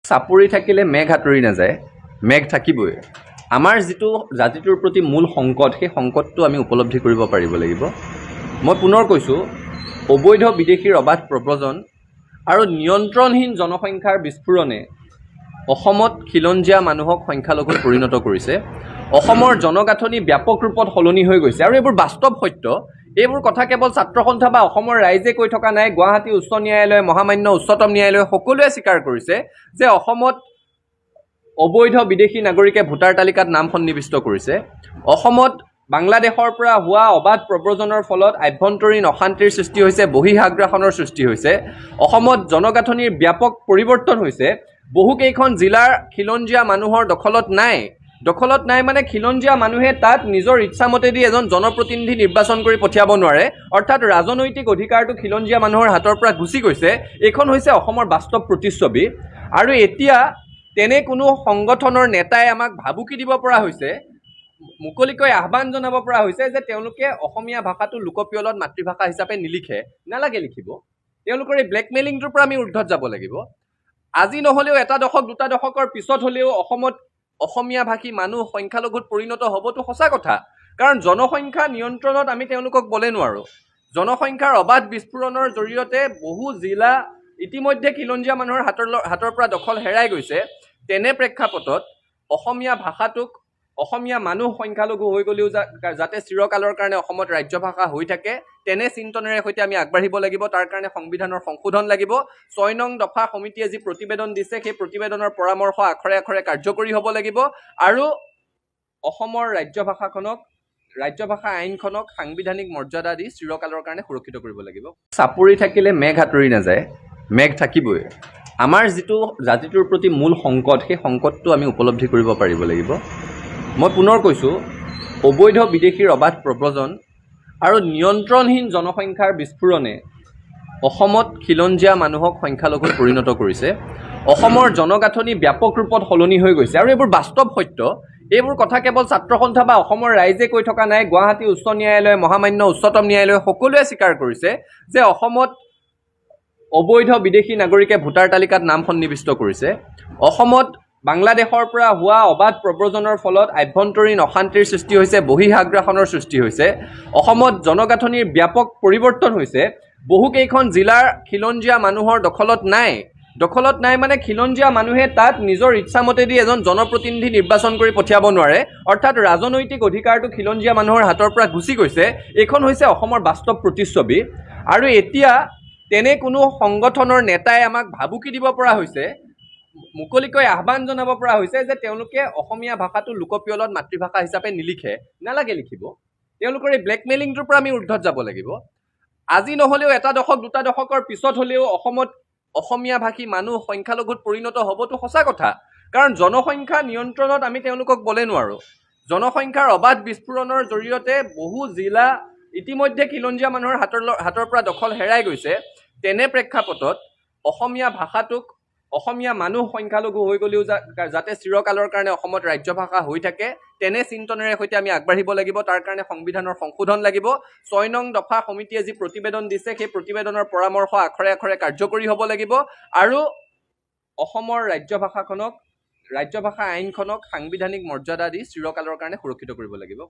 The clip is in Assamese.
চাপৰি থাকিলে মেঘ আঁতৰি নাযায়, মেঘ থাকিবই। আমাৰ যিটো জাতিটোৰ প্ৰতি মূল সংকট, সেই সংকটটো আমি উপলব্ধি কৰিব পাৰিব লাগিব। মই পুনৰ কৈছোঁ, অবৈধ বিদেশীৰ অবাধ প্ৰব্ৰজন আৰু নিয়ন্ত্ৰণহীন জনসংখ্যাৰ বিস্ফোৰণে অসমত খিলঞ্জীয়া মানুহক সংখ্যালঘুত পৰিণত কৰিছে। অসমৰ জনগাঁথনি ব্যাপক ৰূপত সলনি হৈ গৈছে আৰু এইবোৰ বাস্তৱ সত্য। এইবোৰ কথা কেৱল ছাত্ৰ সন্থা বা অসমৰ ৰাইজে কৈ থকা নাই। গুৱাহাটী উচ্চ ন্যায়ালয়, মহামান্য উচ্চতম ন্যায়ালয় সকলোৱে স্বীকাৰ কৰিছে যে অসমত অবৈধ বিদেশী নাগৰিকে ভোটাৰ তালিকাত নাম সন্নিৱিষ্ট কৰিছে। অসমত বাংলাদেশৰ পৰা হোৱা অবাধ প্ৰব্ৰজনৰ ফলত আভ্যন্তৰীণ অশান্তিৰ সৃষ্টি হৈছে, বহিঃআগ্ৰাসনৰ সৃষ্টি হৈছে। অসমত জনগাঁথনিৰ ব্যাপক পৰিৱৰ্তন হৈছে। বহুকেইখন জিলাৰ খিলঞ্জীয়া মানুহৰ দখলত নাই মানে খিলঞ্জীয়া মানুহে তাত নিজৰ ইচ্ছামতেদি এজন জনপ্ৰতিনিধি নিৰ্বাচন কৰি পঠিয়াব নোৱাৰে, অৰ্থাৎ ৰাজনৈতিক অধিকাৰটো খিলঞ্জীয়া মানুহৰ হাতৰ পৰা গুচি গৈছে। এইখন হৈছে অসমৰ বাস্তৱ প্ৰতিচ্ছবি। আৰু এতিয়া তেনে কোনো সংগঠনৰ নেতাই আমাক ভাবুকি দিব পৰা হৈছে, মুকলিকৈ আহ্বান জনাব পৰা হৈছে যে তেওঁলোকে অসমীয়া ভাষাটো লোকপিয়লত মাতৃভাষা হিচাপে নিলিখে। নালাগে লিখিব। তেওঁলোকৰ এই ব্লেকমেইলিংটোৰ পৰা আমি ঊৰ্ধত যাব লাগিব। আজি নহ'লেও এটা দশক দুটা দশকৰ পিছত হ'লেও অসমত অসমীয়া ভাষী মানুহ সংখ্যালঘুত পৰিণত হ'বতো সঁচা কথা, কাৰণ জনসংখ্যা নিয়ন্ত্ৰণত আমি তেওঁলোকক বলে নোৱাৰোঁ। জনসংখ্যাৰ অবাধ বিস্ফোৰণৰ জৰিয়তে বহু জিলা ইতিমধ্যে খিলঞ্জীয়া মানুহৰ হাতৰ পৰা দখল হেৰাই গৈছে। তেনে প্ৰেক্ষাপটত অসমীয়া ভাষাটোক, অসমীয়া মানুহ সংখ্যালঘু হৈ গ'লেও যাতে চিৰকালৰ কাৰণে অসমত ৰাজ্য ভাষা হৈ থাকে, তেনে চিন্তনেৰে সৈতে আমি আগবাঢ়িব লাগিব। তাৰ কাৰণে সংবিধানৰ সংশোধন লাগিব। ৬ নং দফা সমিতিয়ে যি প্ৰতিবেদন দিছে, সেই প্ৰতিবেদনৰ পৰামৰ্শ আখৰে আখৰে কাৰ্যকৰী হ'ব লাগিব আৰু অসমৰ ৰাজ্য ভাষা আইনখনক সাংবিধানিক মৰ্যাদা দি চিৰকালৰ কাৰণে সুৰক্ষিত কৰিব লাগিব। চাপৰি থাকিলে মেঘ আঁতৰি নাযায়, মেঘ থাকিবই। আমাৰ যিটো জাতিটোৰ প্ৰতি মূল সংকট, সেই সংকটটো আমি উপলব্ধি কৰিব পাৰিব লাগিব। মই পুনৰ কৈছোঁ, অবৈধ বিদেশীৰ অবাধ প্ৰব্ৰজন আৰু নিয়ন্ত্ৰণহীন জনসংখ্যাৰ বিস্ফোৰণে অসমত খিলঞ্জীয়া মানুহক সংখ্যালঘুত পৰিণত কৰিছে। অসমৰ জনগাঁথনি ব্যাপক ৰূপত সলনি হৈ গৈছে আৰু এইবোৰ বাস্তৱ সত্য। এইবোৰ কথা কেৱল ছাত্ৰ সন্থা বা অসমৰ ৰাইজে কৈ থকা নাই। গুৱাহাটী উচ্চ ন্যায়ালয়, মহামান্য উচ্চতম ন্যায়ালয় সকলোৱে স্বীকাৰ কৰিছে যে অসমত অবৈধ বিদেশী নাগৰিকে ভোটাৰ তালিকাত নাম সন্নিৱিষ্ট কৰিছে। অসমত বাংলাদেশৰ পৰা হোৱা অবাধ প্ৰব্ৰজনৰ ফলত আভ্যন্তৰীণ অশান্তিৰ সৃষ্টি হৈছে, বহিঃআগ্ৰাসনৰ সৃষ্টি হৈছে। অসমত জনগাঁথনিৰ ব্যাপক পৰিৱৰ্তন হৈছে। বহুকেইখন জিলাৰ খিলঞ্জীয়া মানুহৰ দখলত নাই মানে খিলঞ্জীয়া মানুহে তাত নিজৰ ইচ্ছামতেদি এজন জনপ্ৰতিনিধি নিৰ্বাচন কৰি পঠিয়াব নোৱাৰে, অৰ্থাৎ ৰাজনৈতিক অধিকাৰটো খিলঞ্জীয়া মানুহৰ হাতৰ পৰা গুচি গৈছে। এইখন হৈছে অসমৰ বাস্তৱ প্ৰতিচ্ছবি। আৰু এতিয়া তেনে কোনো সংগঠনৰ নেতাই আমাক ভাবুকি দিব পৰা হৈছে, মুকলিকৈ আহ্বান জনাব পৰা হৈছে যে তেওঁলোকে অসমীয়া ভাষাটো লোকপিয়লত মাতৃভাষা হিচাপে নিলিখে। নালাগে লিখিব। তেওঁলোকৰ এই ব্লেকমেইলিংটোৰ পৰা আমি ঊৰ্ধত যাব লাগিব। আজি নহ'লেও এটা দশক দুটা দশকৰ পিছত হ'লেও অসমত অসমীয়া ভাষী মানুহ সংখ্যালঘুত পৰিণত হ'বতো সঁচা কথা, কাৰণ জনসংখ্যা নিয়ন্ত্ৰণত আমি তেওঁলোকক বলে নোৱাৰোঁ। জনসংখ্যাৰ অবাধ বিস্ফোৰণৰ জৰিয়তে বহু জিলা ইতিমধ্যে খিলঞ্জীয়া মানুহৰ হাতৰ পৰা দখল হেৰাই গৈছে। তেনে প্ৰেক্ষাপটত অসমীয়া ভাষাটোক, অসমীয়া মানুহ সংখ্যালঘু হৈ গ'লেও যাতে চিৰকালৰ কাৰণে অসমত ৰাজ্য ভাষা হৈ থাকে, তেনে চিন্তনেৰে সৈতে আমি আগবাঢ়িব লাগিব। তাৰ কাৰণে সংবিধানৰ সংশোধন লাগিব। ৬ নং দফা সমিতিয়ে যি প্ৰতিবেদন দিছে, সেই প্ৰতিবেদনৰ পৰামৰ্শ আখৰে আখৰে কাৰ্যকৰী হ'ব লাগিব আৰু অসমৰ ৰাজ্য ভাষা আইনখনক সাংবিধানিক মৰ্যাদা দি চিৰকালৰ কাৰণে সুৰক্ষিত কৰিব লাগিব।